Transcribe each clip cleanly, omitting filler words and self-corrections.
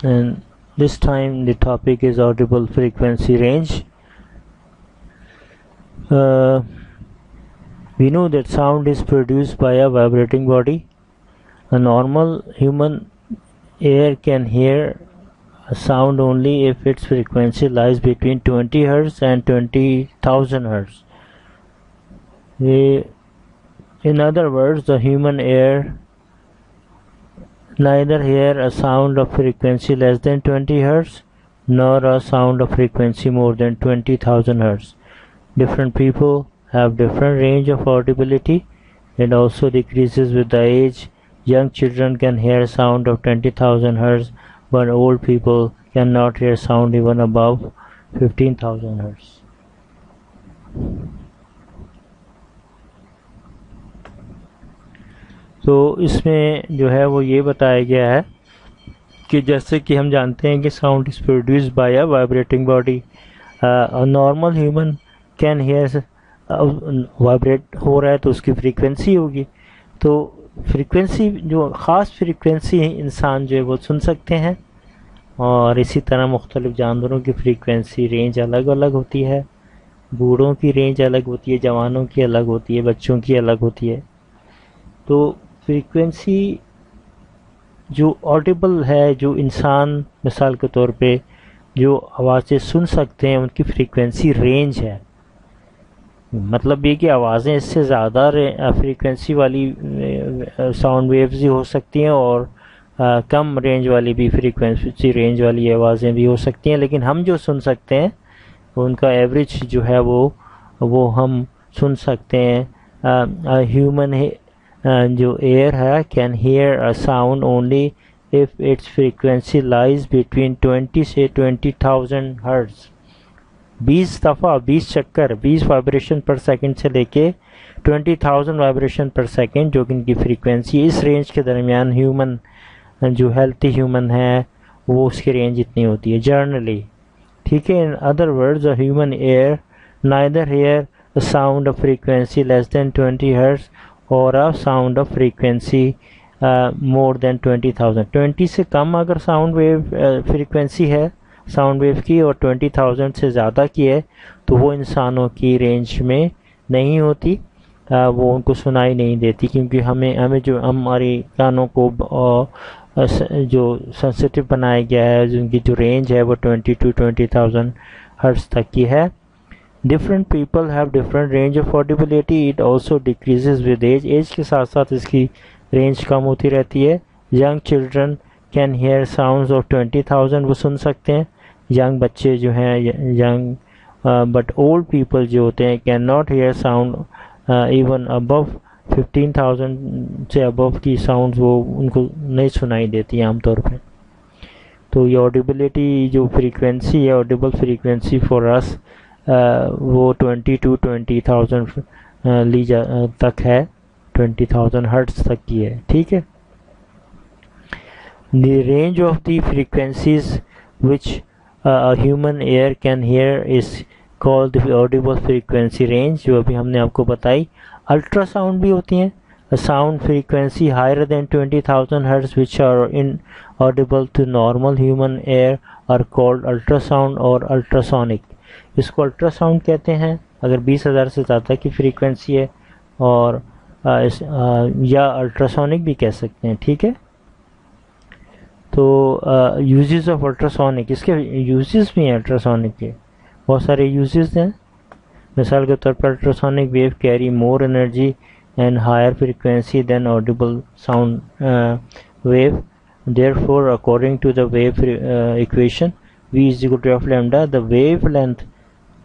and this time the topic is audible frequency range. We know that sound is produced by a vibrating body. A normal human ear can hear a sound only if its frequency lies between 20 Hz and 20,000 Hz. In other words, the human ear neither hear a sound of frequency less than 20 Hz nor a sound of frequency more than 20,000 Hz. Different people have different range of audibility. It also decreases with the age. Young children can hear sound of 20,000 Hz, but old people cannot hear sound even above 15,000 Hz. تو اس میں جو ہے وہ یہ بتایا گیا ہے کہ جیسے کہ ہم جانتے ہیں کہ sound is produced by a vibrating body. Normal human can hear vibrate ہو رہا ہے تو اس کی فریکوینسی ہوگی. تو فریکوینسی جو خاص فریکوینسی انسان جو ہے وہ سن سکتے ہیں, اور اسی طرح مختلف جانوروں کی فریکوینسی رینج الگ الگ ہوتی ہے. بوڑھوں کی رینج الگ ہوتی ہے, جوانوں کی الگ ہوتی ہے, بچوں کی الگ ہوتی ہے. تو فریکوینسی جو آڈیبل ہے, جو انسان مثال کے طور پہ جو آوازیں سن سکتے ہیں ان کی فریکوینسی رینج ہے. مطلب یہ کہ آوازیں اس سے زیادہ فریکوینسی والی ساؤنڈ ویوز ہو سکتی ہیں اور کم رینج والی بھی فریکوینسی رینج والی آوازیں بھی ہو سکتی ہیں, لیکن ہم جو سن سکتے ہیں ان کا ایوریج جو ہے وہ ہم سن سکتے ہیں. ہیومن جو ایئر ہے can hear a sound only if its frequency lies between 20 سے 20,000 ہرٹز. 20 دفعہ 20 چکر 20 وائبریشن پر سیکنڈ سے لے کے 20,000 وائبریشن پر سیکنڈ جو کہ ان کی فریکوینسی اس رینج کے درمیان ہیومن جو ہیلتھی ہیومن ہے وہ اس کی رینج اتنی ہوتی ہے جرنلی. ٹھیک ہے. In other words a human ear neither hear a sound of frequency less than 20 hertz اور a sound of frequency more than 20,000. 20 سے کم اگر ساؤنڈ ویو فریکوینسی ہے ساؤنڈ ویو کی اور 20,000 سے زیادہ کی ہے تو وہ انسانوں کی رینج میں نہیں ہوتی, وہ ان کو سنائی نہیں دیتی, کیونکہ ہمیں جو ہماری کانوں کو جو سینسیٹیو بنایا گیا ہے جن کی جو رینج ہے وہ 20 to 20,000 ہرٹز تک کی ہے. Different people have different range of audibility. It also decreases with age. Age کے ساتھ ساتھ اس کی رینج کم ہوتی رہتی ہے. Young children can hear sounds of 20,000 وہ سن سکتے ہیں, ینگ بچے جو ہیں ینگ, but old people جو ہوتے ہیں can not hear sound even above 15,000 سے above کی sounds وہ ان کو نہیں سنائی دیتی عام طور پہ. تو یہ audibility جو فریکوینسی ہے audible frequency for us وہ 20 to 20,000 تک ہے, 20,000 ہرٹز تک کی ہے. ٹھیک ہے. The range of the frequencies which a human ear can hear is called the audible frequency range, جو ابھی ہم نے آپ کو بتائی. الٹرا ساؤنڈ بھی ہوتی ہیں. A sound frequency higher than 20,000 hertz which are inaudible to normal human ear are called ultrasound or ultrasonic. اس کو الٹرا ساؤنڈ کہتے ہیں اگر 20,000 سے زیادہ کی فریکوینسی ہے, اور یا الٹراسونک بھی کہہ سکتے ہیں. ٹھیک ہے. تو یوزز آف الٹراسونک, اس کے یوزز بھی ہیں الٹراسونک کے بہت سارے یوزز ہیں. مثال کے طور پر ultrasonic wave carry more energy and higher frequency than audible sound wave. Therefore, according to the wave equation V is equal to F lambda, the wavelength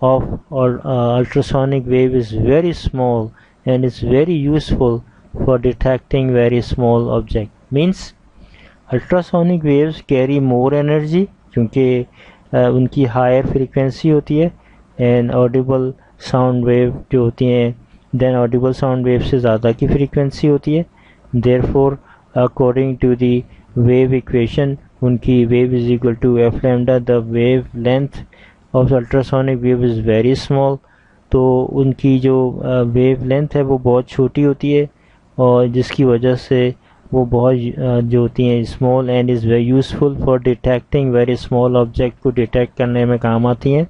of ultrasonic wave is very small and is very useful for detecting very small object. Means ultrasonic waves carry more energy کیونکہ ان کی higher frequency ہوتی ہے, and audible sound wave جو ہوتی ہیں then audible sound wave سے زیادہ کی frequency ہوتی ہے. Therefore, according to the wave equation ان کی wave is equal to F lambda, the wave length of ultrasonic wave is very small. تو ان کی جو ویو لینتھ ہے وہ بہت چھوٹی ہوتی ہے, اور جس کی وجہ سے وہ بہت جو ہوتی ہیں small and is very useful for detecting very small object کو ڈیٹیکٹ کرنے میں کام آتی ہیں.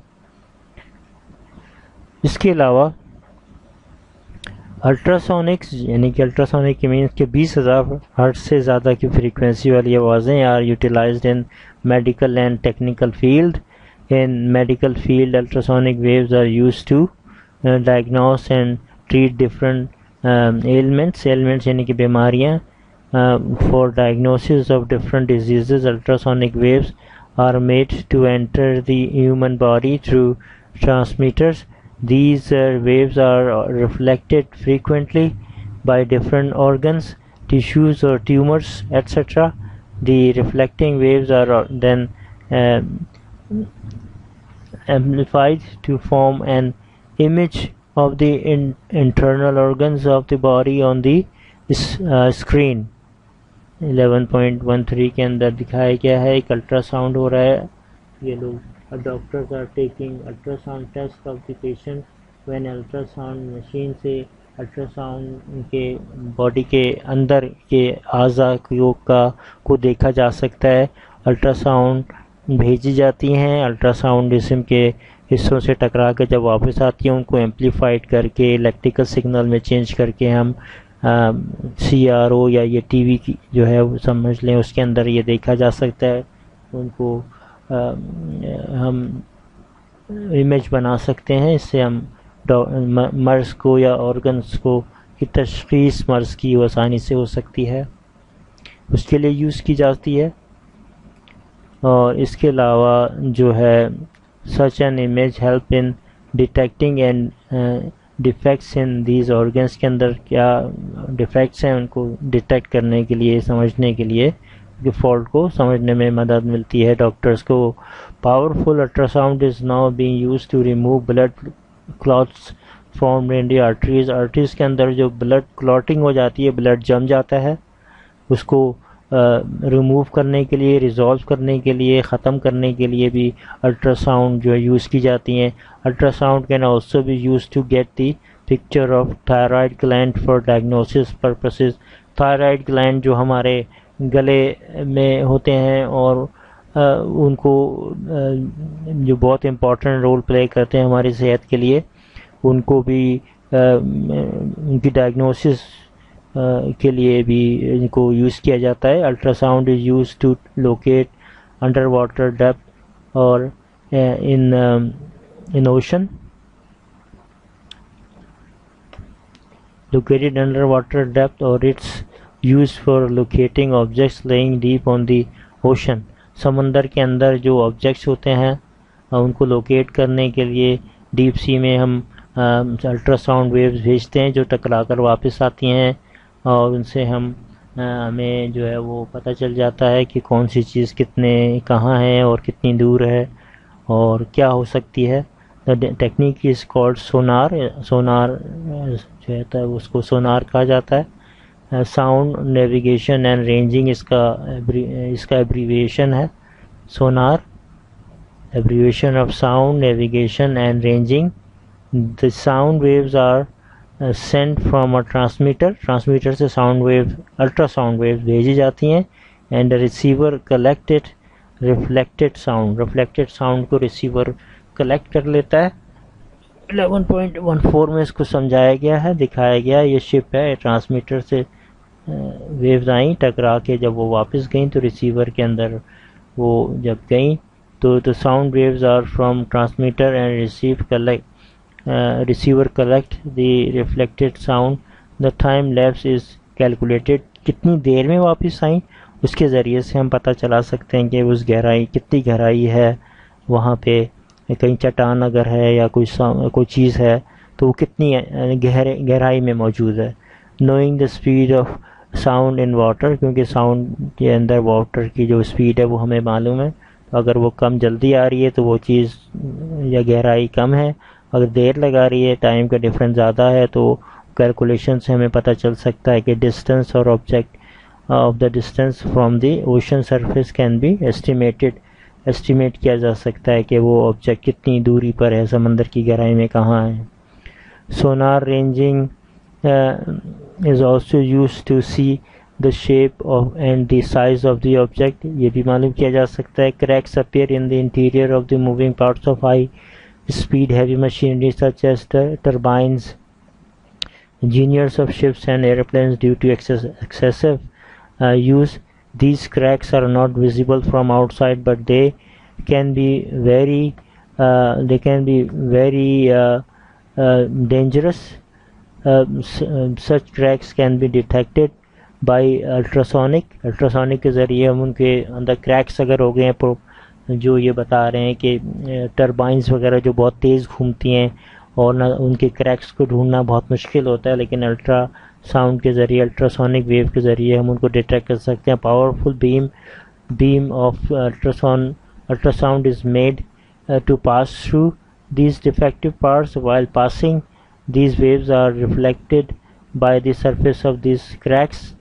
اس کے علاوہ الٹراسونکس یعنی کہ الٹراسونک کی مینس کہ 20,000 ہرٹز سے زیادہ کی فریکوینسی والی آوازیں are utilized in medical and technical field. In medical field ultrasonic waves are use to diagnose and treat different elements یعنی کہ بیماریاں. For diagnosis of different diseases ultrasonic waves are made to enter the human body through transmitters. These waves are reflected frequently by different organs, tissues or tumors, etc. The reflecting waves are then amplified to form an image of the internal organs of the body on the screen. 11.13 کے اندر دکھایا گیا ہے ایک ultra sound ہو رہا ہے. یہ لوگ doctors are taking ultrasound test of the patient when ultrasound machine سے ultrasound کے باڈی کے اندر کے اعضاء کو دیکھا جا سکتا ہے. الٹراساؤنڈ بھیجی جاتی ہیں, الٹراساؤنڈ جسم کے حصوں سے ٹکرا کے جب واپس آتی ہیں ان کو ایمپلیفائڈ کر کے الیکٹریکل سگنل میں چینج کر کے ہم CRO یا یہ ٹی وی کی جو ہے وہ سمجھ لیں اس کے اندر یہ دیکھا جا سکتا ہے. ان کو ہم امیج بنا سکتے ہیں. اس سے ہم مرض کو یا آرگنس کو کی تشخیص مرض کی وہ آسانی سے ہو سکتی ہے, اس کے لیے یوز کی جاتی ہے. اور اس کے علاوہ جو ہے such an image help in detecting and defects in these organs کے اندر کیا ڈیفیکٹس ہیں ان کو ڈیٹیکٹ کرنے کے لیے, سمجھنے کے لیے کہ فالٹ کو سمجھنے میں مدد ملتی ہے ڈاکٹرز کو. Powerful ultrasound is now being use to remove blood clots formed in the arteries. Arteries کے اندر جو بلڈ کلاٹنگ ہو جاتی ہے, بلڈ جم جاتا ہے, اس کو ریموو کرنے کے لیے, ریزالو کرنے کے لیے, ختم کرنے کے لیے بھی الٹراساؤنڈ جو ہے یوز کی جاتی ہیں. Ultrasound can also be use to get the picture of thyroid gland for diagnosis purposes. Thyroid gland جو ہمارے گلے میں ہوتے ہیں اور ان کو جو بہت امپورٹنٹ رول پلے کرتے ہیں ہماری صحت کے لیے, ان کو بھی ان کی ڈائگنوسس کے لیے بھی ان کو یوز کیا جاتا ہے. Ultrasound is use to locate under water depth اور in ocean. located under water depth or it's used for locating objects laying deep on the ocean. سمندر کے اندر جو آبجیکٹس ہوتے ہیں ان کو لوکیٹ کرنے کے لیے ڈیپ سی میں ہم الٹرا ساؤنڈ ویوز بھیجتے ہیں جو ٹکرا کر واپس آتی ہیں, اور ان سے ہمیں جو ہے وہ پتہ چل جاتا ہے کہ کون سی چیز کہاں ہے اور کتنی دور ہے اور کیا ہو سکتی ہے. Technique is called sonar. Sonar جو ہے اس کو سونار کہا جاتا ہے. ساؤنڈ نیویگیشن اینڈ رینجنگ اس کا ایبریویشن ہے. Sonar abbreviation of sound navigation and ranging. The sound waves are sent from a transmitter. Transmitter سے sound wave ultra sound wave بھیجی جاتی ہیں. And receiver collected reflected sound. Reflected sound کو receiver collect کر لیتا ہے. 11.14 میں اس کو سمجھایا گیا ہے, دکھایا گیا. یہ شپ ہے, ٹرانسمیٹر سے ویوز آئیں ٹکرا کے جب وہ واپس گئیں تو ریسیور کے اندر وہ جب گئیں تو sound waves are from transmitter and receiver collect the reflected sound. The time lapse is calculated. کتنی دیر میں واپس آئیں اس کے ذریعے سے ہم پتہ چلا سکتے ہیں کہ اس گہرائی کتنی گہرائی ہے وہاں پہ. کہیں چٹان اگر ہے یا کوئی چیز ہے تو وہ کتنی گہرائی میں موجود ہے. knowing the speed of sound in water, کیونکہ ساؤنڈ کے اندر واٹر کی جو اسپیڈ ہے وہ ہمیں معلوم ہے. اگر وہ کم جلدی آ رہی ہے تو وہ چیز یا گہرائی کم ہے, اگر دیر لگا رہی ہے, ٹائم کا ڈفرینس زیادہ ہے, تو کیلکولیشن سے ہمیں پتہ چل سکتا ہے کہ ڈسٹینس اور object of the distance from the ocean surface can be estimate کیا جا سکتا ہے کہ وہ آبجیکٹ کتنی دوری پر ہے, سمندر کی گہرائی میں کہاں ہے. Sonar ranging is also use to see the shape of and the size of the object. یہ بھی معلوم کیا جا سکتا ہے. Cracks appear in the interior of the moving parts of high speed heavy machinery such as turbines, engineers of ships and airplanes. Due to excessive use, these cracks are not visible from outside, but they can be very dangerous. Such cracks can be detected by ultrasonic کے ذریعے ہم ان کے اندر cracks اگر ہو گئے ہیں جو یہ بتا رہے ہیں کہ ٹربائنس وغیرہ جو بہت تیز گھومتی ہیں اور نہ ان کے کریکس کو ڈھونڈنا بہت مشکل ہوتا ہے، لیکن الٹرا ساؤنڈ کے ذریعے الٹراسونک ویو کے ذریعے ہم ان کو ڈیٹیکٹ کر سکتے ہیں. Powerful beam of ultrasound is made to pass through these defective parts. While passing, these waves are reflected by the surface of these cracks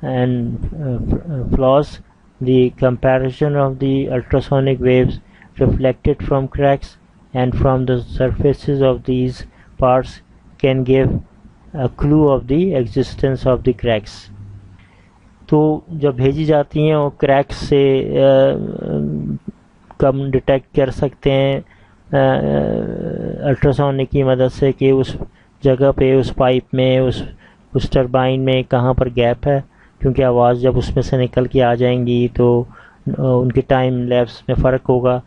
and flaws. The comparison of the ultrasonic waves reflected from cracks and from the surfaces of these parts can give a clue of the existence of the cracks. تو جب بھیجی جاتی ہیں وہ cracks سے کم detect کر سکتے ہیں الٹراسونک کی مدد سے کہ اس جگہ پہ اس پائپ میں اس ٹربائن میں کہاں پر گیپ ہے، کیونکہ آواز جب اس میں سے نکل کے آ جائیں گی تو ان کے ٹائم لیپس میں فرق ہوگا.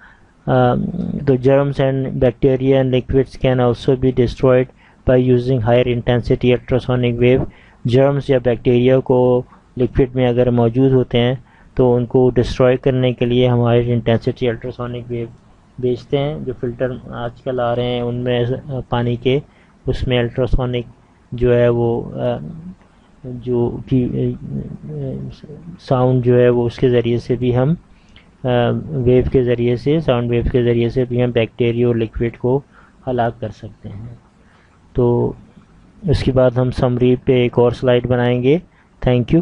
تو germs and bacteria and liquids can also be destroyed by using higher intensity ultrasonic wave. germs یا بیکٹیریا کو لکوڈ میں اگر موجود ہوتے ہیں تو ان کو ڈسٹروائے کرنے کے لیے ہم ہائر انٹینسٹی الٹراسونک ویو بیچتے ہیں. جو فلٹر آج کل آ رہے ہیں ان میں پانی کے اس میں الٹراسونک جو ہے وہ جو کی ساؤنڈ جو ہے وہ اس کے ذریعے سے بھی ہم ویو کے ذریعے سے ساؤنڈ ویو کے ذریعے سے بھی ہم بیکٹیریا اور لکوڈ کو ہلاک کر سکتے ہیں. تو اس کے بعد ہم سمری پہ ایک اور سلائڈ بنائیں گے. Thank you.